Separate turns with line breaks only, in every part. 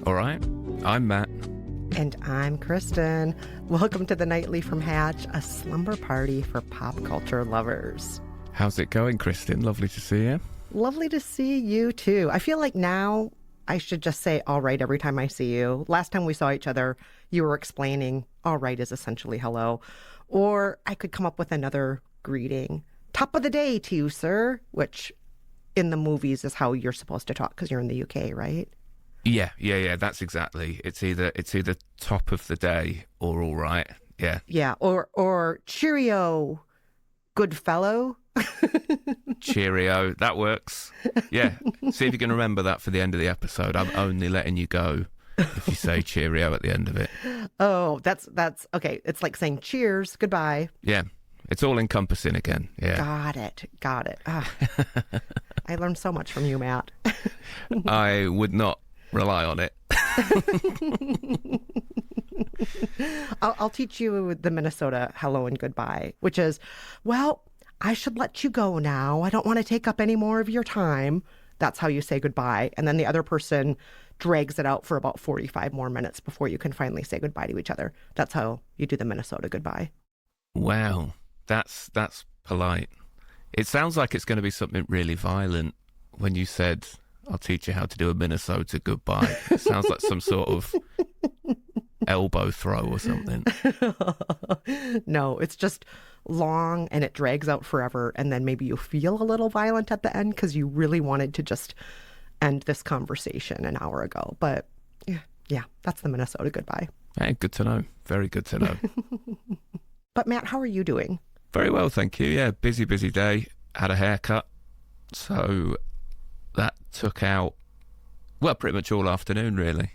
All right. I'm Matt.
And I'm Kristen. Welcome to The Nightly from Hatch, a slumber party for pop culture lovers.
How's it going, Kristen? Lovely to see you.
Lovely to see you, too. I feel like now I should just say all right every time I see you. Last time we saw each other, you were explaining all right is essentially hello. Or I could come up with another greeting. Top of the day to you, sir, which in the movies is how you're supposed to talk because you're in the UK, right?
Yeah. That's exactly. It's either top of the day or all right. Yeah.
Yeah. Or cheerio, good fellow.
Cheerio. That works. Yeah. See if you can remember that for the end of the episode. I'm only letting you go if you say cheerio at the end of it.
Oh, that's okay. It's like saying cheers, goodbye.
Yeah. It's all encompassing again. Yeah.
Got it. I learned so much from you, Matt.
I would not rely on it.
I'll teach you the Minnesota hello and goodbye, which is, well, I should let you go now. I don't want to take up any more of your time. That's how you say goodbye. And then the other person drags it out for about 45 more minutes before you can finally say goodbye to each other. That's how you do the Minnesota goodbye.
Wow. That's polite. It sounds like it's going to be something really violent when you said, I'll teach you how to do a Minnesota goodbye. It sounds like some sort of elbow throw or something.
No, it's just long and it drags out forever. And then maybe you feel a little violent at the end because you really wanted to just end this conversation an hour ago. But yeah, that's the Minnesota goodbye.
Hey, good to know. Very good to know.
But Matt, how are you doing?
Very well, thank you. Yeah, busy day. Had a haircut. So that took out, well, pretty much all afternoon, really.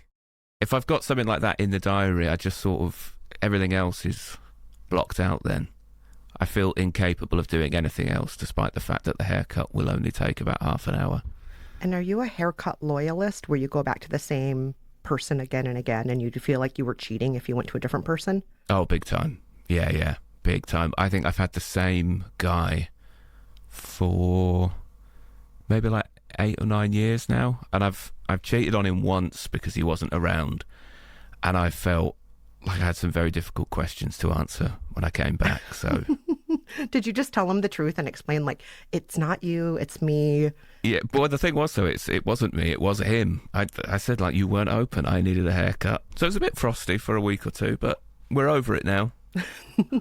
If I've got something like that in the diary, I just sort of, everything else is blocked out then. I feel incapable of doing anything else, despite the fact that the haircut will only take about half an hour.
And are you a haircut loyalist where you go back to the same person again and again and you'd feel like you were cheating if you went to a different person?
Oh, big time. Yeah, big time. I think I've had the same guy for maybe like 8 or 9 years now, and I've cheated on him once because he wasn't around, and I felt like I had some very difficult questions to answer when I came back. So
did you just tell him the truth and explain, like, it's not you, it's me?
Yeah, but the thing was, though, it wasn't me, it was him. I said, like, you weren't open, I needed a haircut. So it was a bit frosty for a week or two, but we're over it now.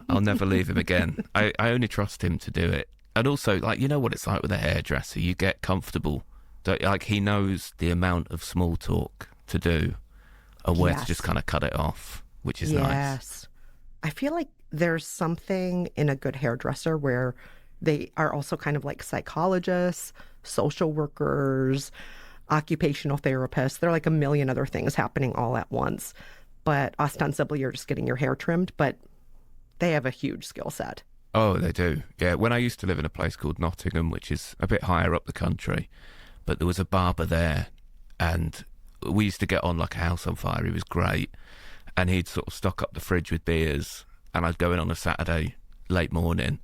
I'll never leave him again. I only trust him to do it. And also, like, you know what it's like with a hairdresser, you get comfortable. Like, he knows the amount of small talk to do and where to just kind of cut it off, which is nice.
Yes. I feel like there's something in a good hairdresser where they are also kind of like psychologists, social workers, occupational therapists. There are like a million other things happening all at once. But ostensibly, you're just getting your hair trimmed, but they have a huge skill set.
Oh, they do. Yeah, when I used to live in a place called Nottingham, which is a bit higher up the country, but there was a barber there, and we used to get on like a house on fire. He was great, and he'd sort of stock up the fridge with beers, and I'd go in on a Saturday late morning,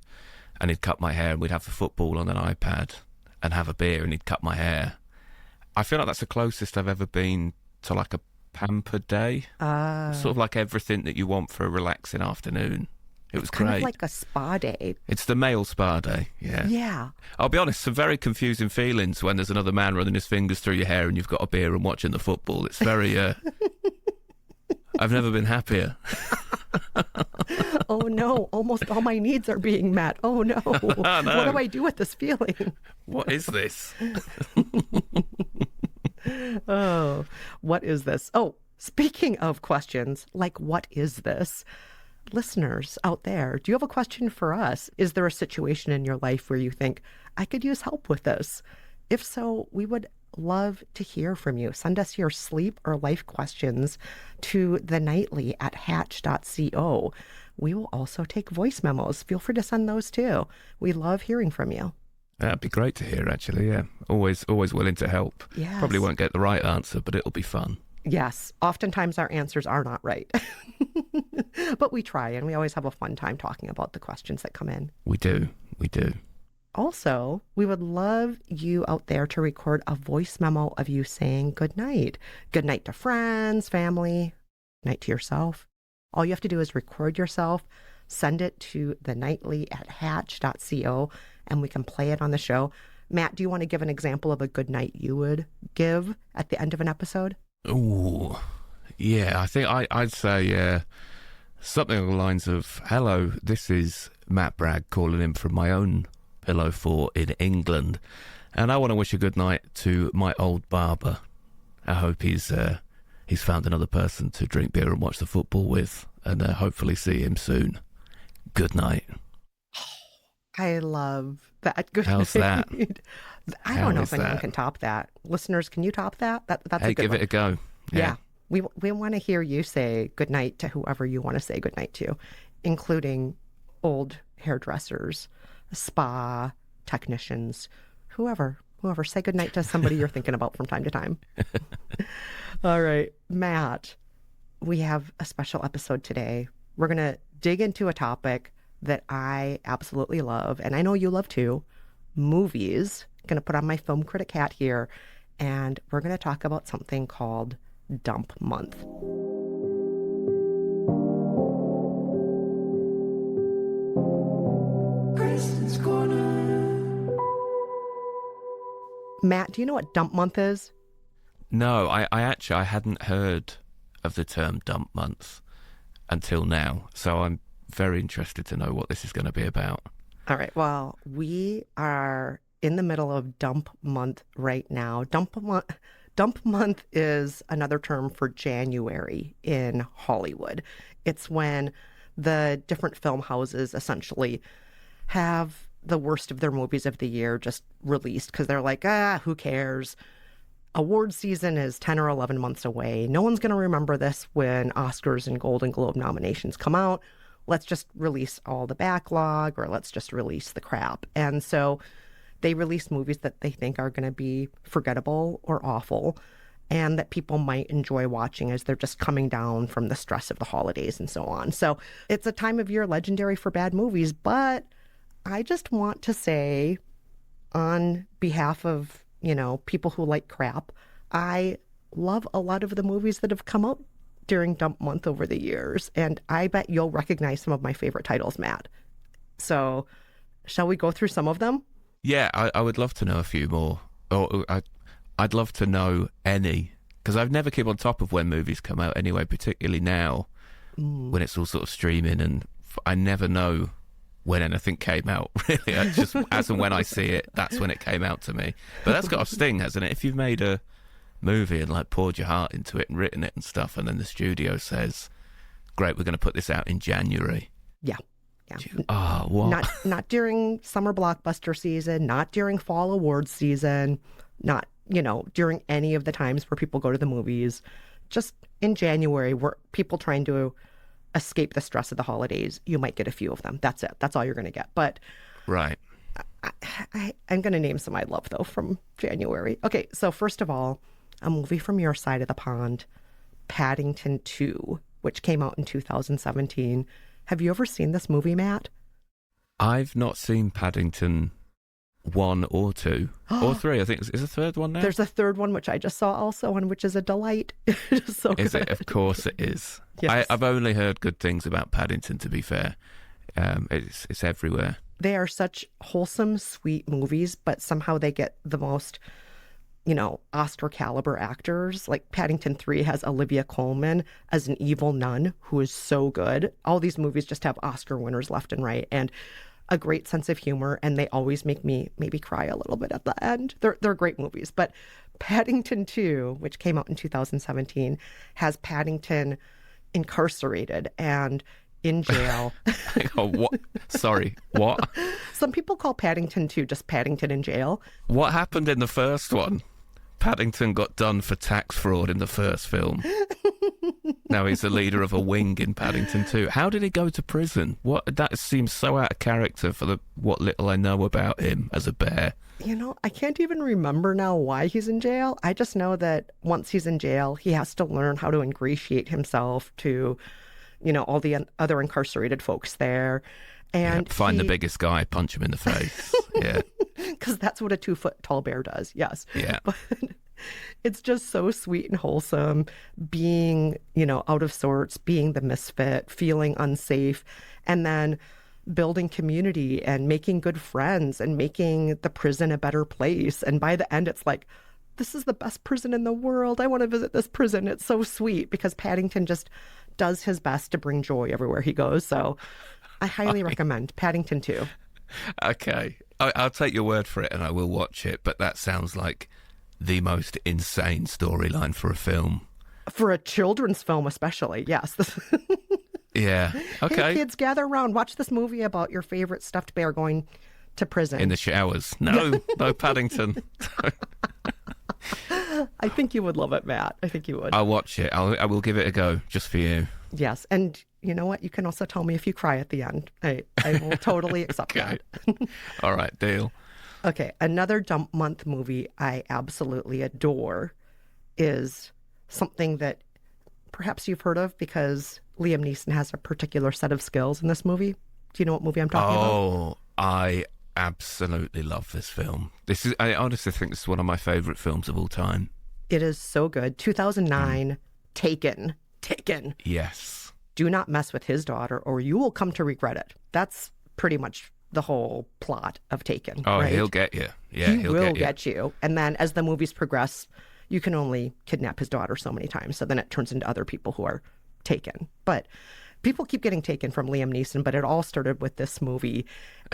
and he'd cut my hair, and we'd have the football on an iPad and have a beer, and he'd cut my hair. I feel like that's the closest I've ever been to like a pampered day. Sort of like everything that you want for a relaxing afternoon. It was great.
Kind of like a spa day.
It's the male spa day, yeah.
Yeah.
I'll be honest, some very confusing feelings when there's another man running his fingers through your hair and you've got a beer and watching the football. It's very, I've never been happier.
Oh no, almost all my needs are being met. Oh no.
Oh, no.
What do I do with this feeling?
What is this?
Oh, what is this? Oh, speaking of questions, like what is this? Listeners out there, do you have a question for us? Is there a situation in your life where you think, I could use help with this? If so, we would love to hear from you. Send us your sleep or life questions to thenightly at hatch.co. We will also take voice memos. Feel free to send those too. We love hearing from you.
That'd be great to hear, actually, yeah. Always willing to help.
Yes.
Probably won't get the right answer, but it'll be fun.
Yes. Oftentimes our answers are not right. But we try, and we always have a fun time talking about the questions that come in.
We do.
Also, we would love you out there to record a voice memo of you saying good night. Good night to friends, family, night to yourself. All you have to do is record yourself, send it to thenightly at hatch.co, and we can play it on the show. Matt, do you want to give an example of a good night you would give at the end of an episode?
Ooh, yeah, I think I'd say something along the lines of, hello, this is Matt Bragg calling in from my own pillow fort in England, and I want to wish a good night to my old barber. I hope he's found another person to drink beer and watch the football with, and hopefully see him soon. Good night.
I love that. Good
How's
night.
that?
I don't know if anyone can top that. Listeners, can you top that? That's
hey,
a good
give
one.
it a go.
Yeah. We want to hear you say good night to whoever you want to say good night to, including old hairdressers, spa technicians, whoever. Say good night to somebody you're thinking about from time to time. All right, Matt, we have a special episode today. We're going to dig into a topic that I absolutely love, and I know you love too, movies. Going to put on my film critic hat here, and we're going to talk about something called Dump Month. Kristen's Corner. Matt, do you know what Dump Month is?
No, I hadn't heard of the term Dump Month until now, so I'm very interested to know what this is going to be about.
All right, well, we are in the middle of Dump Month right now. Dump Month is another term for January in Hollywood. It's when the different film houses essentially have the worst of their movies of the year just released because they're like, who cares? Award season is 10 or 11 months away. No one's going to remember this when Oscars and Golden Globe nominations come out. Let's just release all the backlog, or let's just release the crap. And so they release movies that they think are going to be forgettable or awful, and that people might enjoy watching as they're just coming down from the stress of the holidays and so on. So it's a time of year legendary for bad movies, but I just want to say, on behalf of, people who like crap, I love a lot of the movies that have come out during Dump Month over the years, and I bet you'll recognize some of my favorite titles, Matt. So shall we go through some of them?
Yeah, I would love to know a few more. I'd love to know any, because I've never keep on top of when movies come out anyway, particularly now when it's all sort of streaming, and I never know when anything came out, really. I just, as and when I see it, that's when it came out to me. But that's got a sting, hasn't it? If you've made a movie and poured your heart into it and written it and stuff, and then the studio says, great, we're going to put this out in January.
Yeah.
What?
Not during summer blockbuster season, not during fall awards season, not, during any of the times where people go to the movies. Just in January, where people trying to escape the stress of the holidays, you might get a few of them. That's it. That's all you're going to get. But
right.
I'm going to name some I love, though, from January. Okay, so first of all, a movie from your side of the pond, Paddington 2, which came out in 2017. Have you ever seen this movie, Matt?
I've not seen Paddington 1 or 2 or 3. I think is a third one now.
There's a third one, which I just saw also, and which is a delight. So
is
good.
it? Of course it is.
Yes.
I've only heard good things about Paddington, to be fair. It's everywhere.
They are such wholesome, sweet movies, but somehow they get the most, Oscar caliber actors. Like Paddington 3 has Olivia Colman as an evil nun who is so good. All these movies just have Oscar winners left and right, and a great sense of humor, and they always make me maybe cry a little bit at the end. They're great movies. But Paddington 2, which came out in 2017, has Paddington incarcerated and in jail.
Oh, what? Sorry, what?
Some people call Paddington 2 just Paddington in jail.
What happened in the first one? Paddington got done for tax fraud in the first film. Now he's the leader of a wing in Paddington 2. How did he go to prison? That seems so out of character for what little I know about him as a bear.
I can't even remember now why he's in jail. I just know that once he's in jail, he has to learn how to ingratiate himself to, all the other incarcerated folks there.
Yeah,
And
find the biggest guy, punch him in the face. Yeah.
because that's what a 2-foot tall bear does. Yes.
Yeah.
But it's just so sweet and wholesome, being, out of sorts, being the misfit, feeling unsafe, and then building community and making good friends and making the prison a better place. And by the end, it's like, this is the best prison in the world. I want to visit this prison. It's so sweet because Paddington just does his best to bring joy everywhere he goes. So I highly recommend Paddington 2.
Okay. I'll take your word for it and I will watch it, but that sounds like the most insane storyline for a film.
For a children's film, especially. Yes.
Yeah. Okay.
Hey, kids, gather around. Watch this movie about your favorite stuffed bear going to prison.
In the showers. No, no Paddington.
I think you would love it, Matt. I think you would.
I'll watch it. I will give it a go just for you.
Yes. And you know what? You can also tell me if you cry at the end. I will totally accept
Okay.
that.
All right, deal.
Okay. Another dump month movie I absolutely adore is something that perhaps you've heard of because Liam Neeson has a particular set of skills in this movie. Do you know what movie I'm talking about?
Oh, I absolutely love this film. I honestly think this is one of my favourite films of all time.
It is so good. 2009, Taken. Taken.
Yes.
Do not mess with his daughter or you will come to regret it. That's pretty much the whole plot of Taken.
Oh,
right?
he'll get you. Yeah,
he
he'll
will
get you.
get you. And then as the movies progress, you can only kidnap his daughter so many times. So then it turns into other people who are taken. But people keep getting taken from Liam Neeson, but it all started with this movie.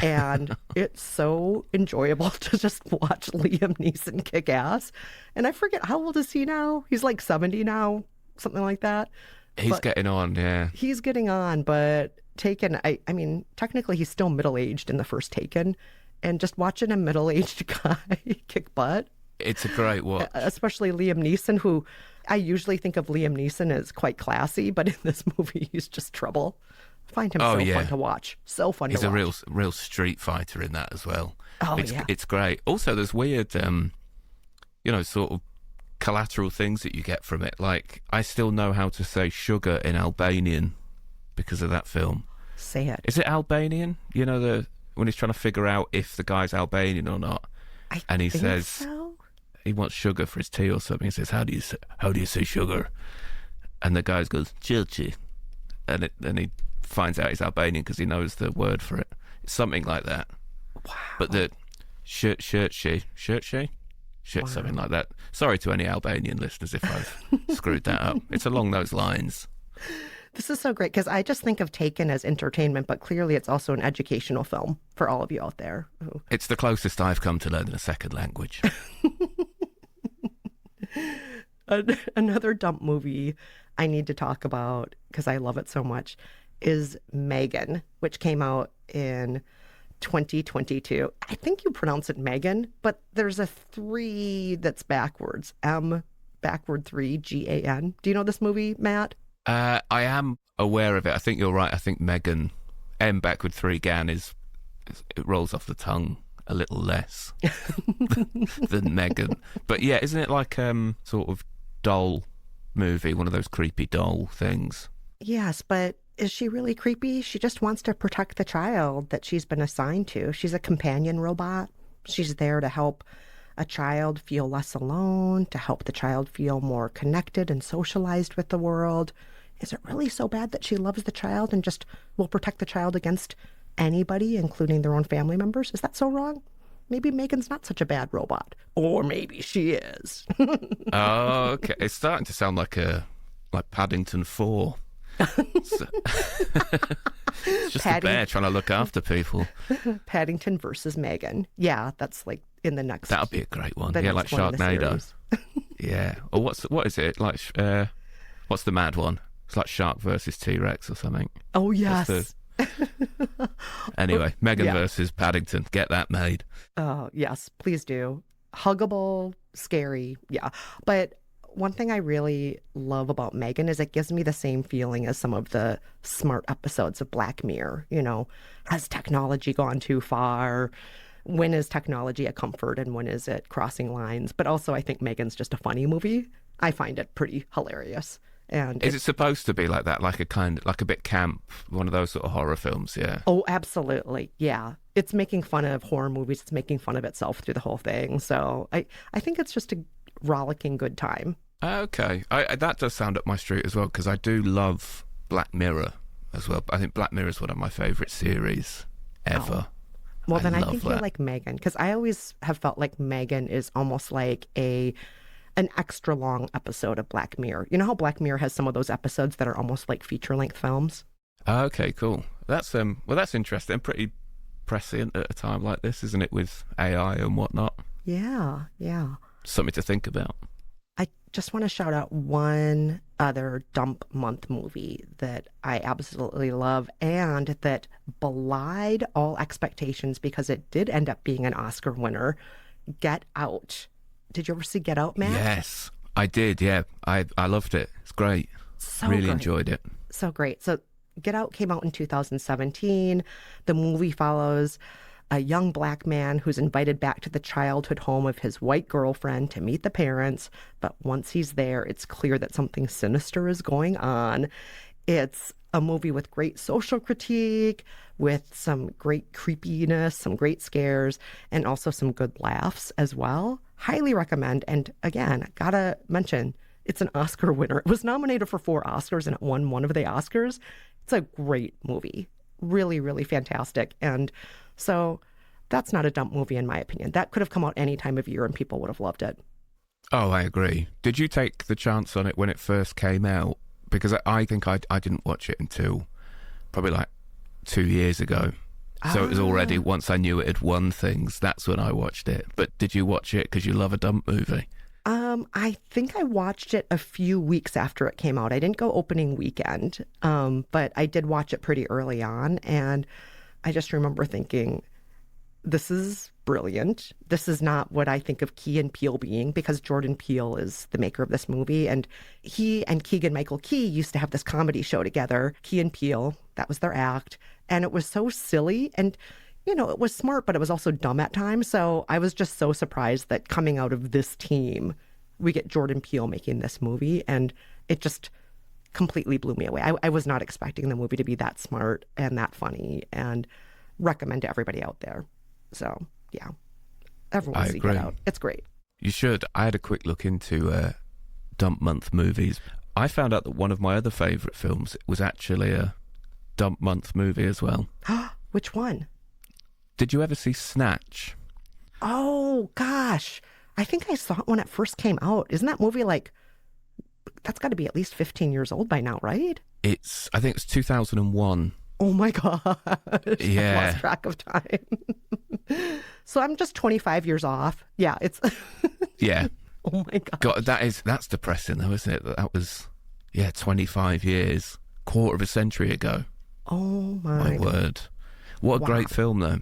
And it's so enjoyable to just watch Liam Neeson kick ass. And I forget, how old is he now? He's like 70 now, something like that.
He's getting on, yeah.
He's getting on, but Taken, I mean, technically he's still middle-aged in the first Taken. And just watching a middle-aged guy kick butt.
It's a great watch.
Especially Liam Neeson, who I usually think of Liam Neeson as quite classy, but in this movie, he's just trouble. I find him fun to watch. So fun to watch.
He's a real street fighter in that as well.
Oh,
It's great. Also, there's weird, sort of collateral things that you get from it. Like, I still know how to say sugar in Albanian because of that film.
Say it.
Is it Albanian? You know, when he's trying to figure out if the guy's Albanian or not. And he says...
so.
He wants sugar for his tea or something. He says, "How do you say sugar?" And the guy goes, "Chilchi," and he finds out he's Albanian because he knows the word for it. It's something like that.
Wow.
But the shirt, something like that. Sorry to any Albanian listeners if I've screwed that up. It's along those lines.
This is so great because I just think of Taken as entertainment, but clearly it's also an educational film for all of you out there.
It's the closest I've come to learning a second language.
Another dump movie I need to talk about because I love it so much is Megan, which came out in 2022. I think you pronounce it Megan, but there's a 3 that's backwards. M backward 3, Gan. Do you know this movie, Matt?
I am aware of it. I think you're right. I think Megan, M backward 3 Gan it rolls off the tongue a little less than Megan. But yeah, isn't it like sort of doll movie, one of those creepy doll things?
Yes, but is she really creepy? She just wants to protect the child that she's been assigned to. She's a companion robot. She's there to help a child feel less alone, to help the child feel more connected and socialized with the world. Is it really so bad that she loves the child and just will protect the child against anybody, including their own family members? Is that so wrong? Maybe Megan's not such a bad robot. Or maybe she is.
Oh, okay. It's starting to sound like Paddington 4. It's just a bear trying to look after people.
Paddington versus Megan. Yeah, that's like in the next...
That'll be a great one. Yeah, like Sharknado. Yeah. Or what is it? Like, what's the mad one? It's like Shark versus T-Rex or something.
Oh, yes.
Anyway, Megan versus Paddington. Get that made.
Oh, yes, please do. Huggable, scary. Yeah. But one thing I really love about Megan is it gives me the same feeling as some of the smart episodes of Black Mirror. You know, has technology gone too far? When is technology a comfort and when is it crossing lines? But also I think Megan's just a funny movie. I find it pretty hilarious. And
Is it supposed to be like that, like like a bit camp, one of those sort of horror films? Yeah.
oh, absolutely. Yeah. It's making fun of horror movies. It's making fun of itself through the whole thing. So I think it's just a rollicking good time.
Okay, that does sound up my street as well, because I do love Black Mirror as well. I think Black Mirror is one of my favourite series ever.
Well, then I
love
think you
that.
like Megan, because I always have felt like Megan is almost like an extra long episode of Black Mirror. You know how Black Mirror has some of those episodes that are almost like feature-length films?
Okay, cool. That's well, that's interesting. Pretty prescient at a time like this, isn't it, with AI and whatnot?
Yeah, yeah.
Something to think about.
I just want to shout out one other dump month movie that I absolutely love and that belied all expectations because it did end up being an Oscar winner. Get Out. Did you ever see Get Out, Matt?
Yes, I did. Yeah, I loved it. It's great.
So
Really
great.
enjoyed it.
So great. So Get Out came out in 2017. The movie follows a young Black man who's invited back to the childhood home of his white girlfriend to meet the parents. But once he's there, it's clear that something sinister is going on. It's a movie with great social critique, with some great creepiness, some great scares, and also some good laughs as well. Highly recommend. And again, gotta mention, it's an Oscar winner. It was nominated for 4 Oscars and it won one of the Oscars. It's a great movie. Really, really fantastic. And so that's not a dump movie in my opinion. That could have come out any time of year and people would have loved it.
Oh, I agree. Did you take the chance on it when it first came out? Because I think I didn't watch it until probably like 2 years ago. So it was already, once I knew it had won things, that's when I watched it. But did you watch it because you love a dump movie?
I think I watched it a few weeks after it came out. I didn't go opening weekend, but I did watch it pretty early on. And I just remember thinking, this is brilliant. This is not what I think of Key and Peele being, because Jordan Peele is the maker of this movie. And he and Keegan-Michael Key used to have this comedy show together, Key and Peele. That was their act. And it was so silly. And you know, it was smart, but it was also dumb at times. So I was just so surprised that coming out of this team, we get Jordan Peele making this movie. And it just completely blew me away. I was not expecting the movie to be that smart and that funny, and recommend to everybody out there. So, yeah, everyone see Get Out. It's great.
You should. I had a quick look into dump month movies. I found out that one of my other favourite films was actually a dump month movie as well.
Which one?
Did you ever see Snatch?
Oh, gosh. I think I saw it when it first came out. Isn't that movie like, that's got to be at least 15 years old by now, right?
I think it's 2001.
Oh my gosh.
Yeah.
I've lost track of time. So I'm just 25 years off. Yeah, it's
Yeah.
Oh my god.
God, that's depressing though, isn't it? That was 25 years, quarter of a century ago.
Oh
My
God.
word. What a great film though.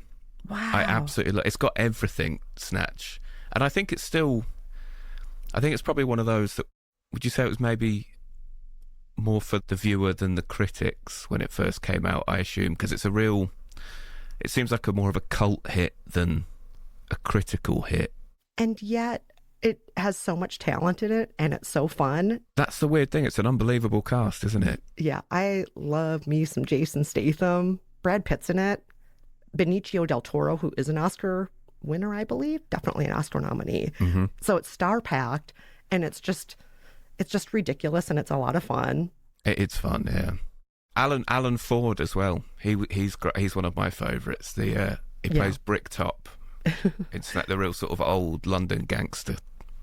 Wow.
I absolutely love. It's got everything, Snatch. And I think it's probably one of those that, would you say it was maybe more for the viewer than the critics when it first came out, I assume, because it seems like more of a cult hit than a critical hit.
And yet it has so much talent in it and it's so fun.
That's the weird thing. It's an unbelievable cast, isn't it?
Yeah, I love me some Jason Statham. Brad Pitt's in it. Benicio del Toro, who is an Oscar winner, I believe, definitely an Oscar nominee.
Mm-hmm.
So it's star-packed and it's just ridiculous and it's a lot of fun.
It's fun, yeah. Alan Ford as well. He's great. He's one of my favourites. He plays Bricktop. It's like the real sort of old London gangster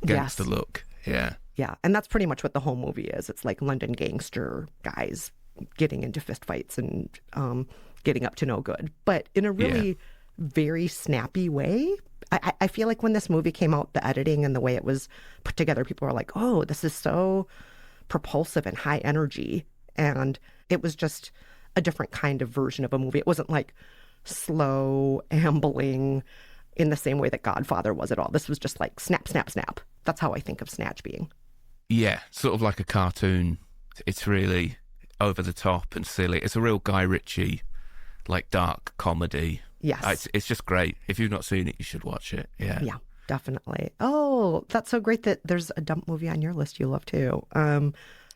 Yes.
look. Yeah.
Yeah, and that's pretty much what the whole movie is. It's like London gangster guys getting into fistfights and getting up to no good, but in a really very snappy way. I feel like when this movie came out, the editing and the way it was put together, people were like, oh, this is so propulsive and high energy. And it was just a different kind of version of a movie. It wasn't like slow, ambling in the same way that Godfather was at all. This was just like snap, snap, snap. That's how I think of Snatch being.
Yeah, sort of like a cartoon. It's really over the top and silly. It's a real Guy Ritchie, like dark comedy.
Yes.
It's just great. If you've not seen it, you should watch it. Yeah.
Yeah, definitely. Oh, that's so great that there's a dump movie on your list you love too.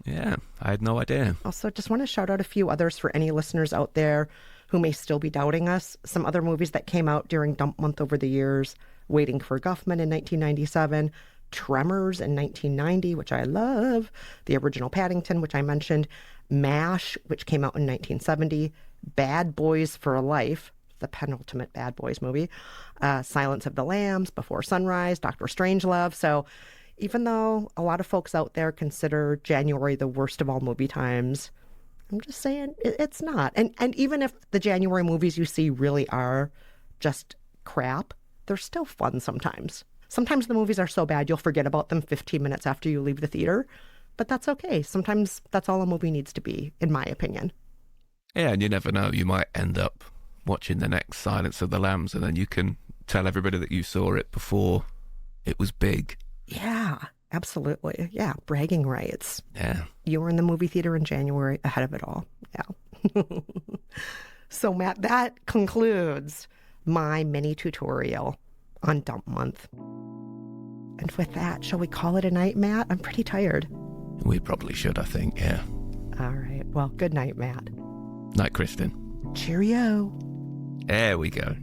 Yeah, I had no idea.
Also, just want to shout out a few others for any listeners out there who may still be doubting us. Some other movies that came out during Dump Month over the years: Waiting for Guffman in 1997, Tremors in 1990, which I love, the original Paddington, which I mentioned, MASH, which came out in 1970, Bad Boys for Life, the penultimate Bad Boys movie, Silence of the Lambs, Before Sunrise, Dr. Strangelove. So even though a lot of folks out there consider January the worst of all movie times, I'm just saying it's not. And even if the January movies you see really are just crap, they're still fun sometimes. Sometimes the movies are so bad you'll forget about them 15 minutes after you leave the theater, but that's okay. Sometimes that's all a movie needs to be, in my opinion.
Yeah, and you never know. You might end up watching the next Silence of the Lambs, and then you can tell everybody that you saw it before it was big.
Yeah, absolutely. Yeah, bragging rights.
Yeah.
You were in the movie theater in January ahead of it all. Yeah. So, Matt, that concludes my mini tutorial on Dump Month. And with that, shall we call it a night, Matt? I'm pretty tired.
We probably should, I think, yeah.
All right. Well, good night, Matt.
Night, Kristen.
Cheerio.
There we go.